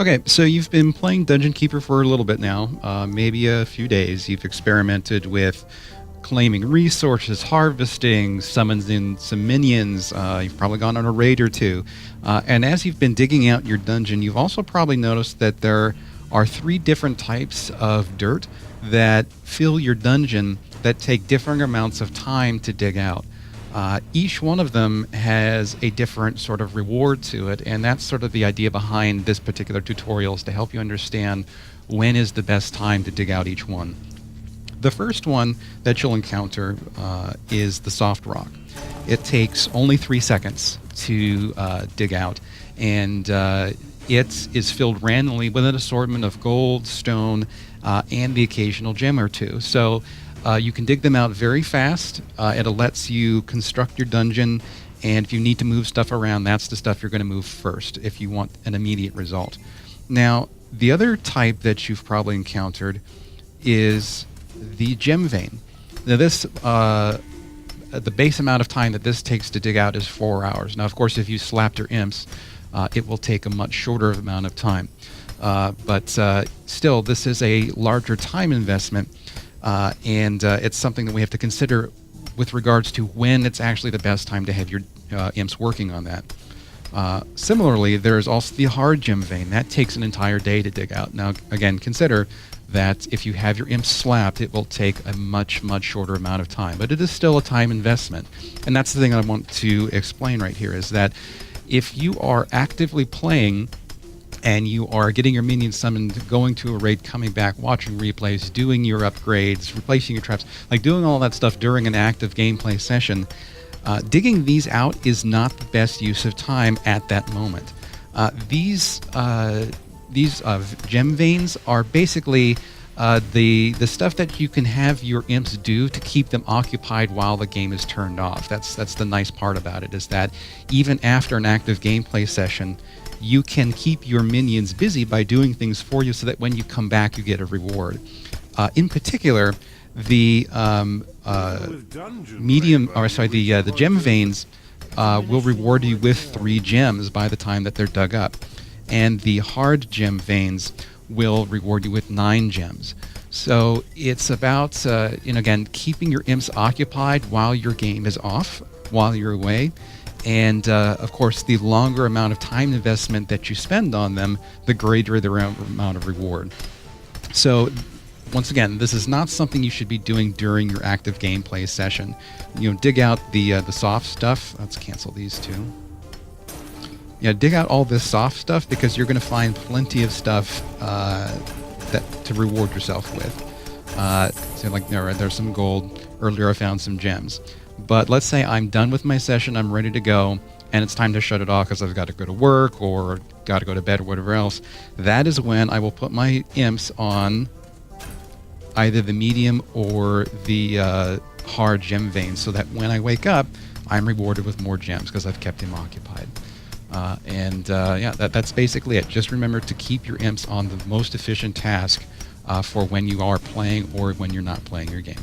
Okay, so you've been playing Dungeon Keeper for a little bit now, maybe a few days. You've experimented with claiming resources, harvesting, summons in some minions. You've probably gone on a raid or two. And as you've been digging out your dungeon, you've also probably noticed that there are 3 different types of dirt that fill your dungeon that take different amounts of time to dig out. Each one of them has a different sort of reward to it, and that's sort of the idea behind this particular tutorial, is to help you understand when is the best time to dig out each one. The first one that you'll encounter is the soft rock. It takes only 3 seconds to dig out, and it is filled randomly with an assortment of gold, stone, and the occasional gem or two. So you can dig them out very fast. It lets you construct your dungeon, and if you need to move stuff around, that's the stuff you're going to move first if you want an immediate result. Now, the other type that you've probably encountered is the gem vein. Now this, the base amount of time that this takes to dig out is 4 hours. Now, of course, if you slapped your imps, it will take a much shorter amount of time. But still, this is a larger time investment. And it's something that we have to consider with regards to when it's actually the best time to have your imps working on that. Similarly, there's also the hard gem vein. That takes an entire day to dig out. Now, again, consider that if you have your imps slapped, it will take a much, much shorter amount of time. But it is still a time investment. And that's the thing I want to explain right here, is that if you are actively playing and you are getting your minions summoned, going to a raid, coming back, watching replays, doing your upgrades, replacing your traps, like doing all that stuff during an active gameplay session, digging these out is not the best use of time at that moment. These gem veins are basically the stuff that you can have your imps do to keep them occupied while the game is turned off. That's the nice part about it, is that even after an active gameplay session, you can keep your minions busy by doing things for you so that when you come back, you get a reward. In particular, the the gem veins will reward you with 3 gems by the time that they're dug up. And the hard gem veins will reward you with 9 gems. So it's about, again, keeping your imps occupied while your game is off, while you're away. And, of course, the longer amount of time investment that you spend on them, the greater the amount of reward. So, once again, this is not something you should be doing during your active gameplay session. Dig out the soft stuff. Let's cancel these two. Dig out all this soft stuff, because you're going to find plenty of stuff to reward yourself with. So, like, there's some gold. Earlier I found some gems. But let's say I'm done with my session, I'm ready to go, and it's time to shut it off because I've got to go to work or got to go to bed or whatever else. That is when I will put my imps on either the medium or the hard gem veins, so that when I wake up, I'm rewarded with more gems because I've kept him occupied. That's basically it. Just remember to keep your imps on the most efficient task for when you are playing or when you're not playing your game.